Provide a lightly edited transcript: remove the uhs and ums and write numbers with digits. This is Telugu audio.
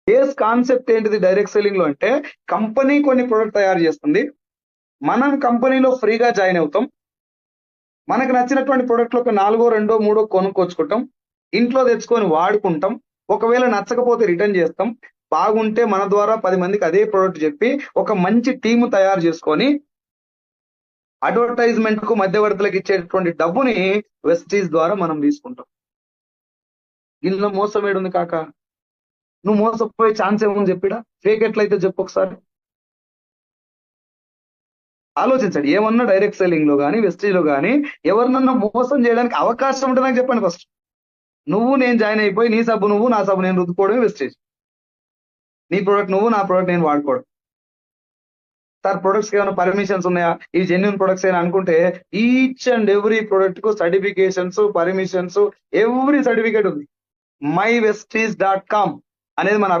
బేస్ కాన్సెప్ట్ ఏంటిది డైరెక్ట్ సెల్లింగ్ లో అంటే, కంపెనీ కొన్ని ప్రొడక్ట్ తయారు చేస్తుంది, మనం కంపెనీలో ఫ్రీగా జాయిన్ అవుతాం, మనకు నచ్చినటువంటి ప్రొడక్ట్ ఒక 4, 2, 3 కొనుక్కొచ్చుకుంటాం, ఇంట్లో తెచ్చుకొని వాడుకుంటాం, ఒకవేళ నచ్చకపోతే రిటర్న్ చేస్తాం, బాగుంటే మన ద్వారా 10 మందికి అదే ప్రొడక్ట్ చెప్పి ఒక మంచి టీము తయారు చేసుకొని అడ్వర్టైజ్మెంట్ కు మధ్యవర్తులకు ఇచ్చేటువంటి డబ్బుని వెస్టీజ్ ద్వారా మనం తీసుకుంటాం. ఇందులో మోసం ఏడుంది కాక? నువ్వు మోసపోయే ఛాన్స్ ఏముంది చెప్పిడా? ఫేక్ ఎట్లయితే చెప్పు ఒకసారి ఆలోచించండి. ఏమన్నా డైరెక్ట్ సెల్లింగ్ లో కానీ వెస్టీజ్ లో కానీ ఎవరినన్నా మోసం చేయడానికి అవకాశం ఉంటే నాకు చెప్పండి. ఫస్ట్ నువ్వు నేను జాయిన్ అయిపోయి నీ సబ్బు నువ్వు నా సబ్బు నేను రుద్దుకోవడమే వెస్టేజ్. నీ ప్రొడక్ట్ నువ్వు నా ప్రొడక్ట్ నేను వాడుకోవడం. సార్ ప్రొడక్ట్స్ ఏమైనా పర్మిషన్స్ ఉన్నాయా, ఈ జెన్యున్ ప్రొడక్ట్స్ అయినా అనుకుంటే ఈచ్ అండ్ ఎవ్రీ ప్రొడక్ట్ కు సర్టిఫికేషన్స్, పర్మిషన్స్, ఎవ్రీ సర్టిఫికేట్ ఉంది. myvestige.com అనేది మన